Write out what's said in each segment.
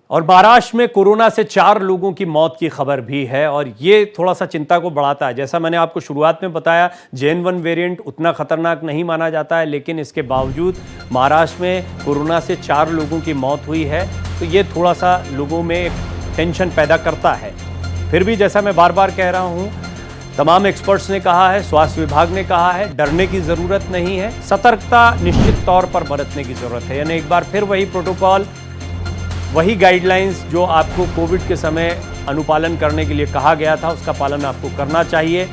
और महाराष्ट्र में कोरोना से 4 लोगों की मौत की खबर भी है और ये थोड़ा सा चिंता को बढ़ाता है। जैसा मैंने आपको शुरुआत में बताया, JN1 वेरिएंट उतना खतरनाक नहीं माना जाता है, लेकिन इसके बावजूद महाराष्ट्र में कोरोना से 4 लोगों की मौत हुई है, तो ये थोड़ा सा लोगों में टेंशन पैदा करता है। फिर भी जैसा मैं बार बार कह रहा हूँ, तमाम एक्सपर्ट्स ने कहा है, स्वास्थ्य विभाग ने कहा है, डरने की ज़रूरत नहीं है, सतर्कता निश्चित तौर पर बरतने की ज़रूरत है। यानी एक बार फिर वही प्रोटोकॉल, वही गाइडलाइंस जो आपको कोविड के समय अनुपालन करने के लिए कहा गया था, उसका पालन आपको करना चाहिए।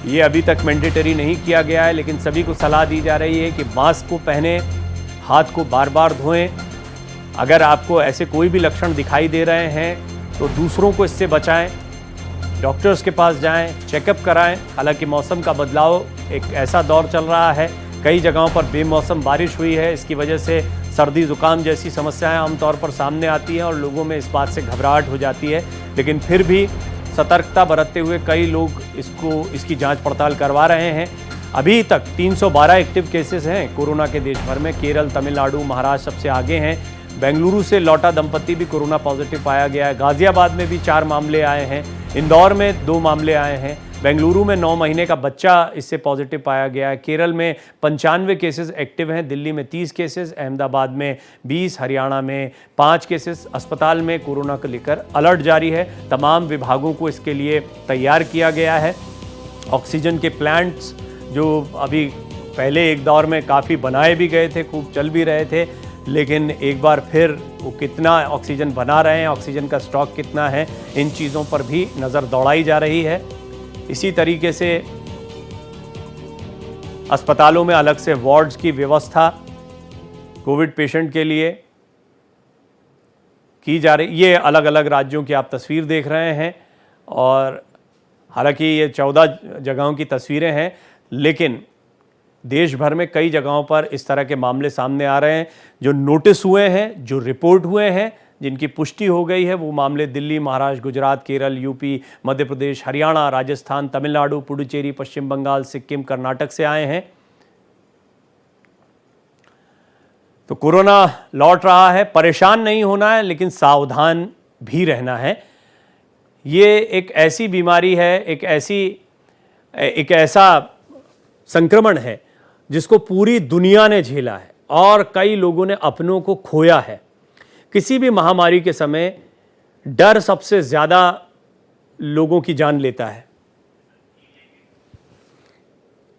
ये अभी तक मैंडेटरी नहीं किया गया है, लेकिन सभी को सलाह दी जा रही है कि मास्क को पहने, हाथ को बार बार धोएं। अगर आपको ऐसे कोई भी लक्षण दिखाई दे रहे हैं तो दूसरों को इससे बचाएं, डॉक्टर्स के पास जाएं, चेकअप कराएं। हालांकि मौसम का बदलाव एक ऐसा दौर चल रहा है, कई जगहों पर बेमौसम बारिश हुई है, इसकी वजह से सर्दी जुकाम जैसी समस्याएं आमतौर पर सामने आती हैं और लोगों में इस बात से घबराहट हो जाती है। लेकिन फिर भी सतर्कता बरतते हुए कई लोग इसकी जांच पड़ताल करवा रहे हैं। अभी तक 312 एक्टिव केसेस हैं कोरोना के देश भर में। केरल, तमिलनाडु, महाराष्ट्र सबसे आगे हैं। बेंगलुरु से लौटा दंपति भी कोरोना पॉजिटिव पाया गया है। गाजियाबाद में भी 4 मामले आए हैं। इंदौर में 2 मामले आए हैं। बेंगलुरु में 9 महीने का बच्चा इससे पॉजिटिव पाया गया है। केरल में 95 केसेस एक्टिव हैं। दिल्ली में 30 केसेस, अहमदाबाद में 20, हरियाणा में 5 केसेस। अस्पताल में कोरोना को लेकर अलर्ट जारी है। तमाम विभागों को इसके लिए तैयार किया गया है। ऑक्सीजन के प्लांट्स जो अभी पहले एक दौर में काफ़ी बनाए भी गए थे, खूब चल भी रहे थे, लेकिन एक बार फिर वो कितना ऑक्सीजन बना रहे हैं, ऑक्सीजन का स्टॉक कितना है, इन चीज़ों पर भी नज़र दौड़ाई जा रही है। इसी तरीके से अस्पतालों में अलग से वार्ड्स की व्यवस्था कोविड पेशेंट के लिए की जा रही। ये अलग अलग राज्यों की आप तस्वीर देख रहे हैं और हालांकि ये 14 जगहों की तस्वीरें हैं, लेकिन देश भर में कई जगहों पर इस तरह के मामले सामने आ रहे हैं। जो नोटिस हुए हैं, जो रिपोर्ट हुए हैं, जिनकी पुष्टि हो गई है, वो मामले दिल्ली, महाराष्ट्र, गुजरात, केरल, यूपी, मध्य प्रदेश, हरियाणा, राजस्थान, तमिलनाडु, पुडुचेरी, पश्चिम बंगाल, सिक्किम, कर्नाटक से आए हैं। तो कोरोना लौट रहा है, परेशान नहीं होना है, लेकिन सावधान भी रहना है। ये एक ऐसी बीमारी है, एक ऐसा संक्रमण है जिसको पूरी दुनिया ने झेला है और कई लोगों ने अपनों को खोया है। किसी भी महामारी के समय डर सबसे ज्यादा लोगों की जान लेता है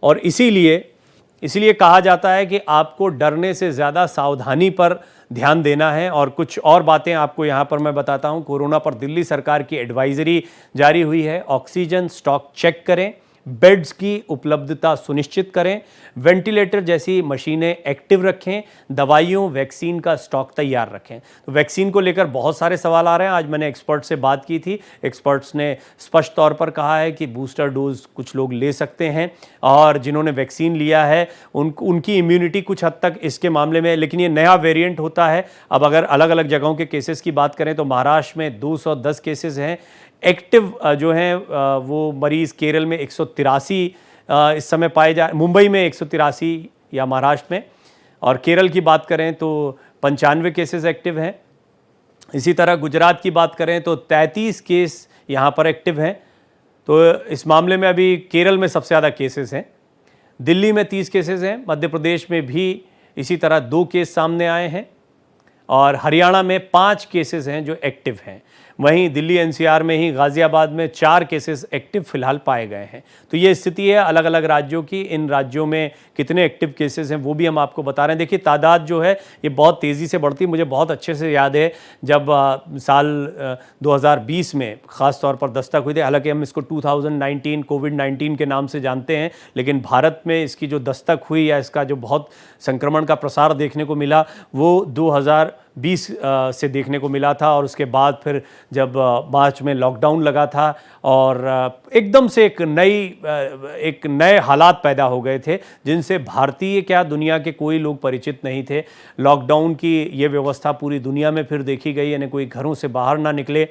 और इसीलिए कहा जाता है कि आपको डरने से ज्यादा सावधानी पर ध्यान देना है। और कुछ और बातें आपको यहां पर मैं बताता हूं। कोरोना पर दिल्ली सरकार की एडवाइजरी जारी हुई है। ऑक्सीजन स्टॉक चेक करें, बेड्स की उपलब्धता सुनिश्चित करें, वेंटिलेटर जैसी मशीनें एक्टिव रखें, दवाइयों, वैक्सीन का स्टॉक तैयार रखें। तो वैक्सीन को लेकर बहुत सारे सवाल आ रहे हैं। आज मैंने एक्सपर्ट से बात की थी। एक्सपर्ट्स ने स्पष्ट तौर पर कहा है कि बूस्टर डोज कुछ लोग ले सकते हैं और जिन्होंने वैक्सीन लिया है उनकी इम्यूनिटी कुछ हद तक इसके मामले में, लेकिन ये नया वेरिएंट होता है। अब अगर अलग अलग जगहों के केसेस की बात करें तो महाराष्ट्र में 210 केसेस हैं। एक्टिव जो हैं वो मरीज केरल में 183 इस समय पाए जा, मुंबई में 183 या महाराष्ट्र में, और केरल की बात करें तो 95 केसेस एक्टिव हैं। इसी तरह गुजरात की बात करें तो 33 केस यहाँ पर एक्टिव हैं। तो इस मामले में अभी केरल में सबसे ज़्यादा केसेस हैं। दिल्ली में 30 केसेस हैं। मध्य प्रदेश में भी इसी तरह 2 केस सामने आए हैं और हरियाणा में 5 केसेस हैं जो एक्टिव हैं। वहीं दिल्ली NCR में ही गाजियाबाद में 4 केसेस एक्टिव फिलहाल पाए गए हैं। तो ये स्थिति है अलग अलग राज्यों की। इन राज्यों में कितने एक्टिव केसेस हैं वो भी हम आपको बता रहे हैं। देखिए, तादाद जो है ये बहुत तेज़ी से बढ़ती है। मुझे बहुत अच्छे से याद है जब साल 2020 में ख़ास तौर पर दस्तक हुई थी। हालांकि हम इसको 2019 कोविड-19 के नाम से जानते हैं, लेकिन भारत में इसकी जो दस्तक हुई या इसका जो बहुत संक्रमण का प्रसार देखने को मिला वो 2020 से देखने को मिला था। और उसके बाद फिर जब मार्च में लॉकडाउन लगा था और एकदम से एक नए हालात पैदा हो गए थे जिनसे भारतीय क्या दुनिया के कोई लोग परिचित नहीं थे। लॉकडाउन की ये व्यवस्था पूरी दुनिया में फिर देखी गई, यानी कोई घरों से बाहर ना निकले।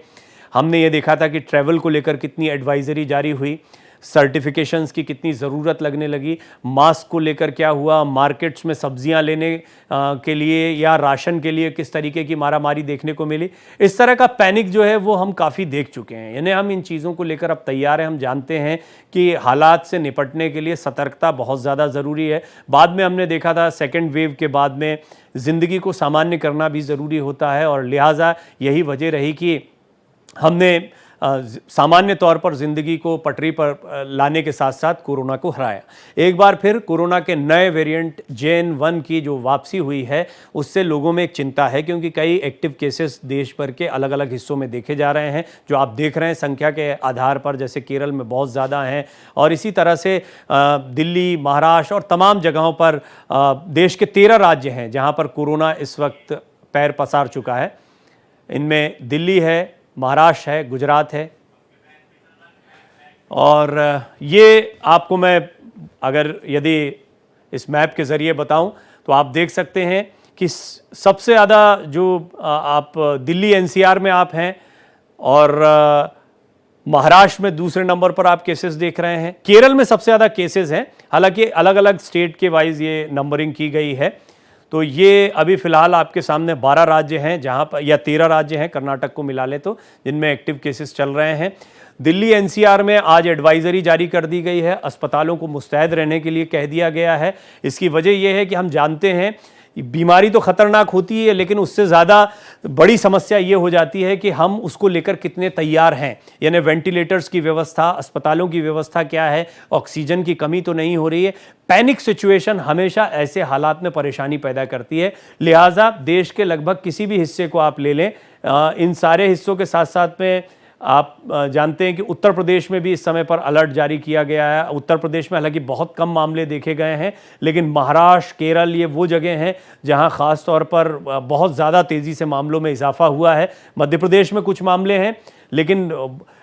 हमने ये देखा था कि ट्रैवल को लेकर कितनी एडवाइजरी जारी हुई। सर्टिफिकेशंस की कितनी ज़रूरत लगने लगी, मास्क को लेकर क्या हुआ, मार्केट्स में सब्जियां लेने के लिए या राशन के लिए किस तरीके की मारामारी देखने को मिली। इस तरह का पैनिक जो है वो हम काफ़ी देख चुके हैं, यानी हम इन चीज़ों को लेकर अब तैयार हैं। हम जानते हैं कि हालात से निपटने के लिए सतर्कता बहुत ज़्यादा ज़रूरी है। बाद में हमने देखा था सेकेंड वेव के बाद में ज़िंदगी को सामान्य करना भी ज़रूरी होता है, और लिहाजा यही वजह रही कि हमने सामान्य तौर पर ज़िंदगी को पटरी पर लाने के साथ साथ कोरोना को हराया। एक बार फिर कोरोना के नए वेरिएंट JN1 की जो वापसी हुई है उससे लोगों में एक चिंता है, क्योंकि कई एक्टिव केसेस देश भर के अलग अलग हिस्सों में देखे जा रहे हैं, जो आप देख रहे हैं संख्या के आधार पर। जैसे केरल में बहुत ज़्यादा हैं, और इसी तरह से दिल्ली, महाराष्ट्र और तमाम जगहों पर देश के 13 राज्य हैं जहाँ पर कोरोना इस वक्त पैर पसार चुका है। इनमें दिल्ली है, महाराष्ट्र है, गुजरात है। और ये आपको मैं अगर यदि इस मैप के ज़रिए बताऊं तो आप देख सकते हैं कि सबसे ज़्यादा जो आप दिल्ली NCR में आप हैं, और महाराष्ट्र में दूसरे नंबर पर आप केसेस देख रहे हैं। केरल में सबसे ज़्यादा केसेस हैं, हालांकि अलग अलग स्टेट के वाइज ये नंबरिंग की गई है। तो ये अभी फ़िलहाल आपके सामने 12 राज्य हैं जहाँ पर, या 13 राज्य हैं कर्नाटक को मिला ले तो, जिनमें एक्टिव केसेस चल रहे हैं। दिल्ली NCR में आज एडवाइजरी जारी कर दी गई है, अस्पतालों को मुस्तैद रहने के लिए कह दिया गया है। इसकी वजह यह है कि हम जानते हैं बीमारी तो खतरनाक होती है, लेकिन उससे ज़्यादा बड़ी समस्या ये हो जाती है कि हम उसको लेकर कितने तैयार हैं। यानी वेंटिलेटर्स की व्यवस्था, अस्पतालों की व्यवस्था क्या है, ऑक्सीजन की कमी तो नहीं हो रही है। पैनिक सिचुएशन हमेशा ऐसे हालात में परेशानी पैदा करती है। लिहाजा देश के लगभग किसी भी हिस्से को आप ले लें, इन सारे हिस्सों के साथ साथ में आप जानते हैं कि उत्तर प्रदेश में भी इस समय पर अलर्ट जारी किया गया है। उत्तर प्रदेश में हालांकि बहुत कम मामले देखे गए हैं, लेकिन महाराष्ट्र, केरल, ये वो जगह हैं जहां ख़ास तौर पर बहुत ज़्यादा तेज़ी से मामलों में इजाफा हुआ है। मध्य प्रदेश में कुछ मामले हैं, लेकिन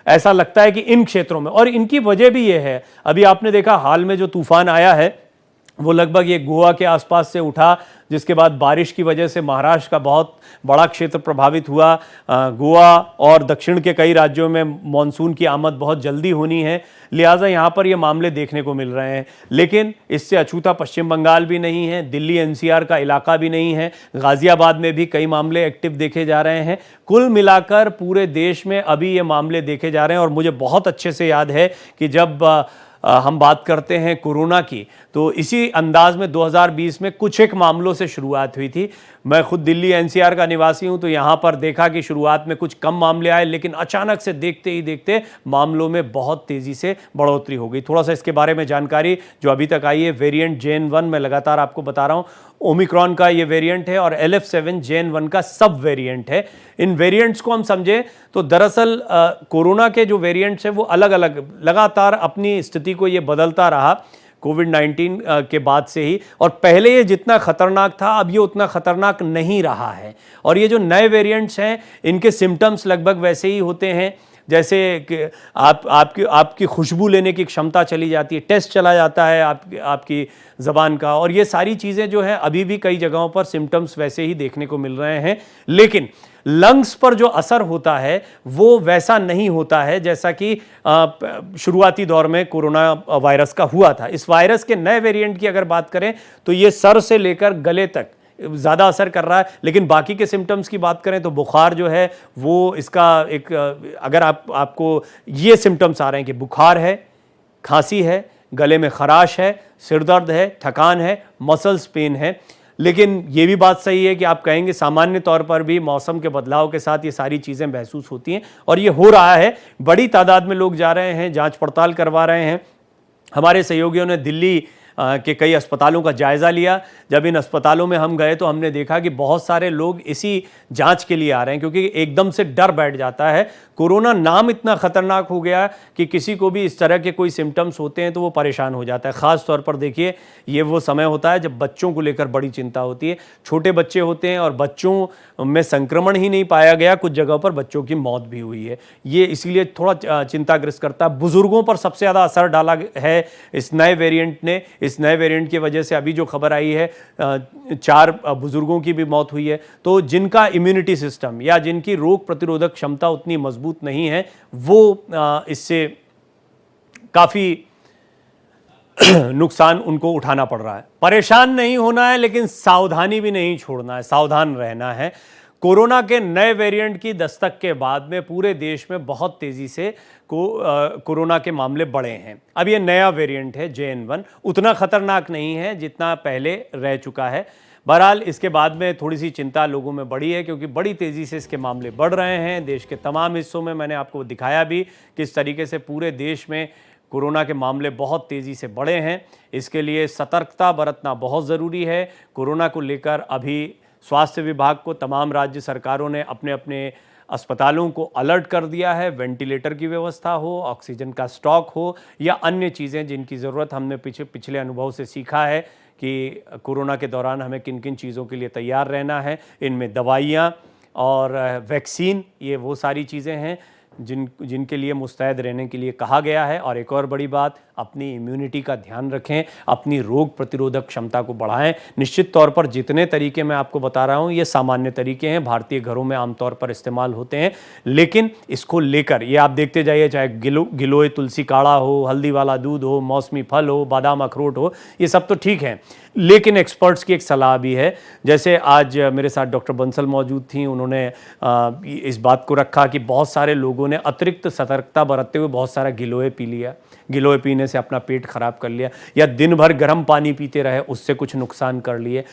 ऐसा लगता है कि इन क्षेत्रों में, और इनकी वजह भी ये है, अभी आपने देखा हाल में जो तूफ़ान आया है वो लगभग ये गोवा के आसपास से उठा, जिसके बाद बारिश की वजह से महाराष्ट्र का बहुत बड़ा क्षेत्र प्रभावित हुआ। गोवा और दक्षिण के कई राज्यों में मॉनसून की आमद बहुत जल्दी होनी है, लिहाजा यहाँ पर ये मामले देखने को मिल रहे हैं। लेकिन इससे अछूता पश्चिम बंगाल भी नहीं है, दिल्ली NCR का इलाका भी नहीं है, गाज़ियाबाद में भी कई मामले एक्टिव देखे जा रहे हैं। कुल मिलाकर पूरे देश में अभी ये मामले देखे जा रहे हैं। और मुझे बहुत अच्छे से याद है कि जब हम बात करते हैं कोरोना की, तो इसी अंदाज में 2020 में कुछ एक मामलों से शुरुआत हुई थी। मैं खुद दिल्ली NCR का निवासी हूं, तो यहाँ पर देखा कि शुरुआत में कुछ कम मामले आए, लेकिन अचानक से देखते ही देखते मामलों में बहुत तेज़ी से बढ़ोतरी हो गई। थोड़ा सा इसके बारे में जानकारी जो अभी तक आई है, वेरिएंट JN1 मैं लगातार आपको बता रहा हूँ, ओमिक्रॉन का ये वेरिएंट है और LF7 JN1 का सब वेरिएंट है। इन वेरिएंट्स को हम समझें तो दरअसल कोरोना के जो वेरिएंट्स हैं वो अलग अलग लगातार अपनी स्थिति को ये बदलता रहा कोविड-19 के बाद से ही, और पहले ये जितना खतरनाक था अब ये उतना खतरनाक नहीं रहा है। और ये जो नए वेरिएंट्स हैं इनके सिम्टम्स लगभग वैसे ही होते हैं जैसे कि आपकी खुशबू लेने की क्षमता चली जाती है, टेस्ट चला जाता है आपकी ज़बान का, और ये सारी चीज़ें जो हैं अभी भी कई जगहों पर सिम्टम्स वैसे ही देखने को मिल रहे हैं। लेकिन लंग्स पर जो असर होता है वो वैसा नहीं होता है जैसा कि शुरुआती दौर में कोरोना वायरस का हुआ था। इस वायरस के नए वेरिएंट की अगर बात करें तो ये सर से लेकर गले तक ज़्यादा असर कर रहा है। लेकिन बाकी के सिम्टम्स की बात करें तो बुखार जो है वो इसका एक, अगर आपको ये सिम्टम्स आ रहे हैं कि बुखार है, खांसी है, गले में खराश है, सिर दर्द है, थकान है, मसल्स पेन है, लेकिन ये भी बात सही है कि आप कहेंगे सामान्य तौर पर भी मौसम के बदलाव के साथ ये सारी चीज़ें महसूस होती हैं, और ये हो रहा है। बड़ी तादाद में लोग जा रहे हैं, जांच पड़ताल करवा रहे हैं। हमारे सहयोगियों ने दिल्ली के कई अस्पतालों का जायज़ा लिया। जब इन अस्पतालों में हम गए तो हमने देखा कि बहुत सारे लोग इसी जांच के लिए आ रहे हैं, क्योंकि एकदम से डर बैठ जाता है। कोरोना नाम इतना ख़तरनाक हो गया कि किसी को भी इस तरह के कोई सिम्टम्स होते हैं तो वो परेशान हो जाता है। ख़ास तौर पर देखिए, ये वो समय होता है जब बच्चों को लेकर बड़ी चिंता होती है। छोटे बच्चे होते हैं और बच्चों में संक्रमण ही नहीं पाया गया, कुछ जगहों पर बच्चों की मौत भी हुई है। ये इसलिए थोड़ा चिंताग्रस्त करता है। बुज़ुर्गों पर सबसे ज़्यादा असर डाला है इस नए वेरिएंट ने। इस नए वेरिएंट की वजह से अभी जो खबर आई है 4 बुजुर्गों की भी मौत हुई है। तो जिनका इम्यूनिटी सिस्टम या जिनकी रोग प्रतिरोधक क्षमता उतनी मजबूत नहीं है वो इससे काफ़ी नुकसान उनको उठाना पड़ रहा है। परेशान नहीं होना है, लेकिन सावधानी भी नहीं छोड़ना है, सावधान रहना है। कोरोना के नए वेरिएंट की दस्तक के बाद में पूरे देश में बहुत तेज़ी से कोरोना के मामले बढ़े हैं। अब ये नया वेरिएंट है JN1, उतना ख़तरनाक नहीं है जितना पहले रह चुका है। बहरहाल इसके बाद में थोड़ी सी चिंता लोगों में बढ़ी है, क्योंकि बड़ी तेज़ी से इसके मामले बढ़ रहे हैं। देश के तमाम हिस्सों में मैंने आपको दिखाया भी किस तरीके से पूरे देश में कोरोना के मामले बहुत तेज़ी से बढ़े हैं। इसके लिए सतर्कता बरतना बहुत ज़रूरी है। कोरोना को लेकर अभी स्वास्थ्य विभाग को तमाम राज्य सरकारों ने अपने अपने अस्पतालों को अलर्ट कर दिया है। वेंटिलेटर की व्यवस्था हो, ऑक्सीजन का स्टॉक हो या अन्य चीज़ें जिनकी ज़रूरत हमने पिछले अनुभव से सीखा है कि कोरोना के दौरान हमें किन किन चीज़ों के लिए तैयार रहना है। इनमें दवाइयाँ और वैक्सीन, ये वो सारी चीज़ें हैं जिनके लिए मुस्तैद रहने के लिए कहा गया है। और एक और बड़ी बात, अपनी इम्यूनिटी का ध्यान रखें, अपनी रोग प्रतिरोधक क्षमता को बढ़ाएं। निश्चित तौर पर जितने तरीके मैं आपको बता रहा हूं ये सामान्य तरीके हैं, भारतीय घरों में आमतौर पर इस्तेमाल होते हैं, लेकिन इसको लेकर ये आप देखते जाइए, चाहे गिलोय तुलसी काढ़ा हो, हल्दी वाला दूध हो, मौसमी फल हो, बादाम अखरोट हो, ये सब तो ठीक है, लेकिन एक्सपर्ट्स की एक सलाह भी है। जैसे आज मेरे साथ डॉक्टर बंसल मौजूद थी, उन्होंने इस बात को रखा कि बहुत सारे लोगों ने अतिरिक्त सतर्कता बरतते हुए बहुत सारा गिलोय पी लिया, गिलोय पीने से अपना पेट खराब कर लिया, या दिन भर गर्म पानी पीते रहे, उससे कुछ नुकसान कर लिए।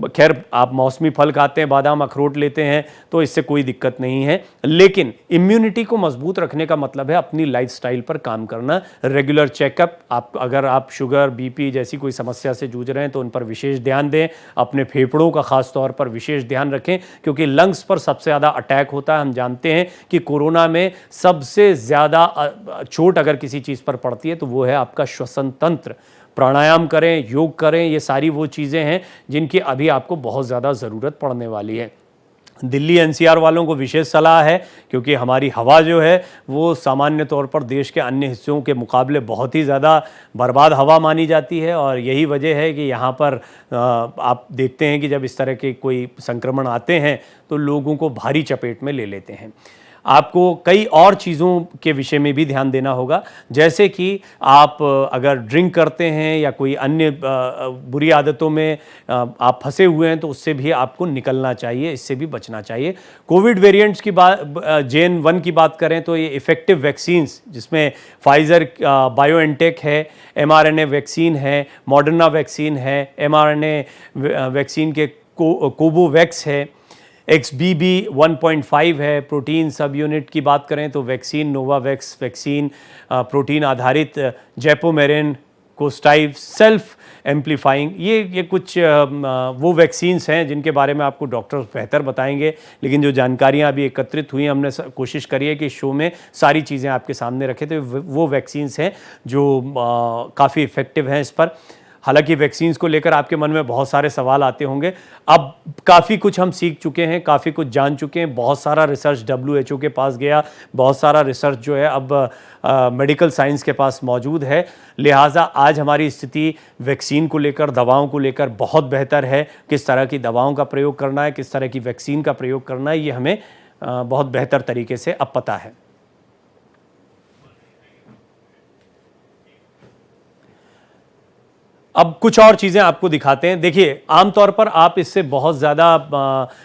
खैर, आप मौसमी फल खाते हैं, बादाम अखरोट लेते हैं, तो इससे कोई दिक्कत नहीं है, लेकिन इम्यूनिटी को मजबूत रखने का मतलब है अपनी लाइफस्टाइल पर काम करना, रेगुलर चेकअप। अगर आप शुगर, बीपी जैसी कोई समस्या से जूझ रहे हैं तो उन पर विशेष ध्यान दें। अपने फेफड़ों का खास तौर पर विशेष ध्यान रखें, क्योंकि लंग्स पर सबसे ज़्यादा अटैक होता है। हम जानते हैं कि कोरोना में सबसे ज़्यादा चोट अगर किसी चीज़ पर पड़ती है तो वो है आपका श्वसन तंत्र। प्राणायाम करें, योग करें, ये सारी वो चीज़ें हैं जिनकी अभी आपको बहुत ज़्यादा ज़रूरत पड़ने वाली है। दिल्ली NCR वालों को विशेष सलाह है, क्योंकि हमारी हवा जो है वो सामान्य तौर पर देश के अन्य हिस्सों के मुकाबले बहुत ही ज़्यादा बर्बाद हवा मानी जाती है, और यही वजह है कि यहाँ पर आप देखते हैं कि जब इस तरह के कोई संक्रमण आते हैं तो लोगों को भारी चपेट में ले लेते हैं। आपको कई और चीज़ों के विषय में भी ध्यान देना होगा, जैसे कि आप अगर ड्रिंक करते हैं या कोई अन्य बुरी आदतों में आप फंसे हुए हैं तो उससे भी आपको निकलना चाहिए, इससे भी बचना चाहिए। कोविड वेरिएंट्स की बात, JN1 की बात करें तो ये इफ़ेक्टिव वैक्सीन्स, जिसमें फाइज़र बायोएनटेक है, mRNA वैक्सीन है, मॉडर्ना वैक्सीन है, mRNA वैक्सीन के कोवोवैक्स है, XBB 1.5 है। प्रोटीन सब यूनिट की बात करें तो वैक्सीन नोवावैक्स वैक्सीन, प्रोटीन आधारित जेपोमेरिन, कोस्टाइव, सेल्फ एम्पलीफाइंग, ये कुछ वो वैक्सीन्स हैं जिनके बारे में आपको डॉक्टर बेहतर बताएंगे, लेकिन जो जानकारियां अभी एकत्रित हुई, हमने कोशिश करी है कि शो में सारी चीज़ें आपके सामने रखें। तो वो वैक्सीन्स हैं जो काफ़ी इफ़ेक्टिव हैं इस पर। हालांकि वैक्सीन्स को लेकर आपके मन में बहुत सारे सवाल आते होंगे। अब काफ़ी कुछ हम सीख चुके हैं, काफ़ी कुछ जान चुके हैं, बहुत सारा रिसर्च WHO के पास गया, बहुत सारा रिसर्च जो है अब मेडिकल साइंस के पास मौजूद है। लिहाजा आज हमारी स्थिति वैक्सीन को लेकर, दवाओं को लेकर बहुत बेहतर है। किस तरह की दवाओं का प्रयोग करना है, किस तरह की वैक्सीन का प्रयोग करना है, ये हमें बहुत बेहतर तरीके से अब पता है। अब कुछ और चीज़ें आपको दिखाते हैं। देखिए, आमतौर पर आप इससे बहुत ज़्यादा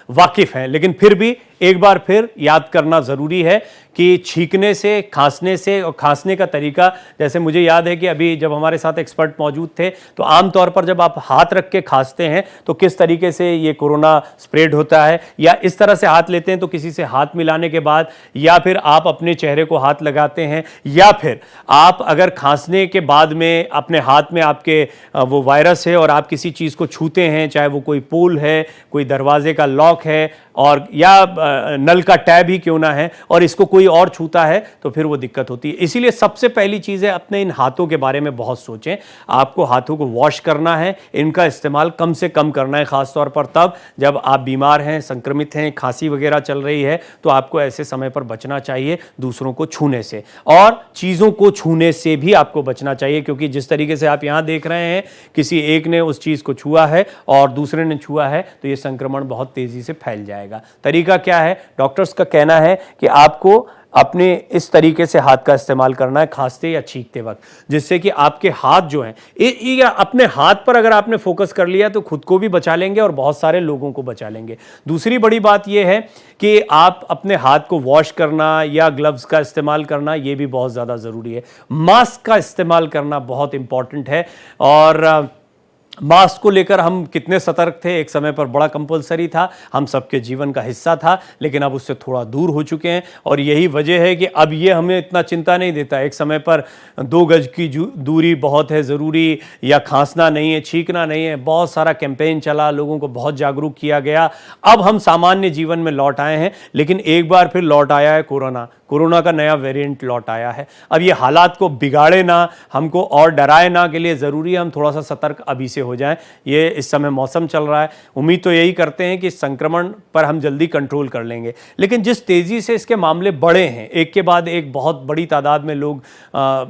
वाकिफ़ हैं, लेकिन फिर भी एक बार फिर याद करना ज़रूरी है कि छींकने से, खांसने से, और खांसने का तरीका, जैसे मुझे याद है कि अभी जब हमारे साथ एक्सपर्ट मौजूद थे तो आमतौर पर जब आप हाथ रख के खांसते हैं तो किस तरीके से ये कोरोना स्प्रेड होता है, या इस तरह से हाथ लेते हैं तो किसी से हाथ मिलाने के बाद, या फिर आप अपने चेहरे को हाथ लगाते हैं, या फिर आप अगर खांसने के बाद में अपने हाथ में आपके वो वायरस है और आप किसी चीज़ को छूते हैं, चाहे वो कोई पोल है, कोई दरवाजे का लॉक है, और या नल का टैब ही क्यों ना है, और इसको कोई और छूता है तो फिर वो दिक्कत होती है। इसीलिए सबसे पहली चीज़ है, अपने इन हाथों के बारे में बहुत सोचें। आपको हाथों को वॉश करना है, इनका इस्तेमाल कम से कम करना है, ख़ास तौर पर तब जब आप बीमार हैं, संक्रमित हैं, खांसी वगैरह चल रही है, तो आपको ऐसे समय पर बचना चाहिए दूसरों को छूने से, और चीज़ों को छूने से भी आपको बचना चाहिए, क्योंकि जिस तरीके से आप यहाँ देख रहे हैं, किसी एक ने उस चीज़ को छुआ है और दूसरे ने छुआ है तो ये संक्रमण बहुत तेज़ी से फैल जाएगा। जाएगा। तरीका क्या है? डॉक्टर्स का कहना है कि आपको अपने इस तरीके से हाथ का इस्तेमाल करना है खांसते या छींकते वक्त, जिससे कि आपके हाथ जो हैं, या अपने हाथ पर अगर आपने फोकस कर लिया तो खुद को भी बचा लेंगे और बहुत सारे लोगों को बचा लेंगे। दूसरी बड़ी बात यह है कि आप अपने हाथ को वॉश करना या ग्लव्स का इस्तेमाल करना, यह भी बहुत ज़्यादा ज़रूरी है। मास्क का इस्तेमाल करना बहुत इंपॉर्टेंट है, और मास्क को लेकर हम कितने सतर्क थे, एक समय पर बड़ा कंपलसरी था, हम सबके जीवन का हिस्सा था, लेकिन अब उससे थोड़ा दूर हो चुके हैं और यही वजह है कि अब ये हमें इतना चिंता नहीं देता। एक समय पर 2 गज की दूरी बहुत है ज़रूरी, या खांसना नहीं है, छींकना नहीं है, बहुत सारा कैंपेन चला, लोगों को बहुत जागरूक किया गया। अब हम सामान्य जीवन में लौट आए हैं, लेकिन एक बार फिर लौट आया है कोरोना का नया वेरिएंट लौट आया है। अब ये हालात को बिगाड़े ना, हमको और डराए ना, के लिए ज़रूरी है हम थोड़ा सा सतर्क अभी से हो जाएं। ये इस समय मौसम चल रहा है, उम्मीद तो यही करते हैं कि संक्रमण पर हम जल्दी कंट्रोल कर लेंगे, लेकिन जिस तेज़ी से इसके मामले बढ़े हैं, एक के बाद एक बहुत बड़ी तादाद में लोग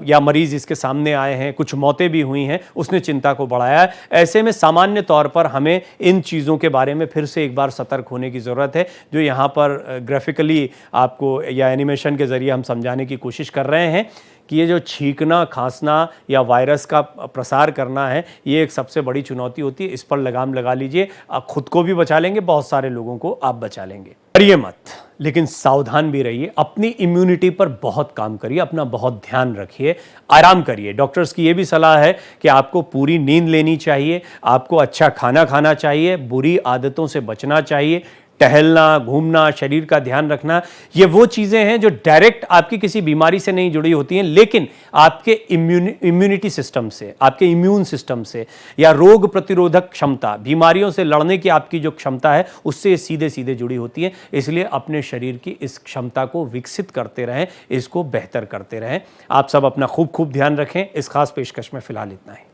या मरीज़ इसके सामने आए हैं, कुछ मौतें भी हुई हैं, उसने चिंता को बढ़ाया है। ऐसे में सामान्य तौर पर हमें इन चीज़ों के बारे में फिर से एक बार सतर्क होने की ज़रूरत है, जो यहाँ पर ग्राफिकली आपको या एनिमेशन के जरिए हम समझाने की कोशिश कर रहे हैं कि ये जो छींकना, खांसना या वायरस का प्रसार करना है, ये एक सबसे बड़ी चुनौती होती है। इस पर लगाम लगा लीजिए, आप खुद को भी बचा लेंगे, बहुत सारे लोगों को आप बचा लेंगे। डरिए मत, लेकिन सावधान भी रहिए, अपनी इम्यूनिटी पर बहुत काम करिए, अपना बहुत ध्यान रखिए, आराम करिए। डॉक्टर्स की ये भी सलाह है कि आपको पूरी नींद लेनी चाहिए, आपको अच्छा खाना खाना चाहिए, बुरी आदतों से बचना चाहिए, टहलना, घूमना, शरीर का ध्यान रखना, ये वो चीज़ें हैं जो डायरेक्ट आपकी किसी बीमारी से नहीं जुड़ी होती हैं, लेकिन आपके इम्यूनिटी सिस्टम से, आपके इम्यून सिस्टम से, या रोग प्रतिरोधक क्षमता, बीमारियों से लड़ने की आपकी जो क्षमता है, उससे सीधे सीधे जुड़ी होती है। इसलिए अपने शरीर की इस क्षमता को विकसित करते रहें, इसको बेहतर करते रहें। आप सब अपना खूब खूब ध्यान रखें। इस खास पेशकश में फ़िलहाल इतना ही।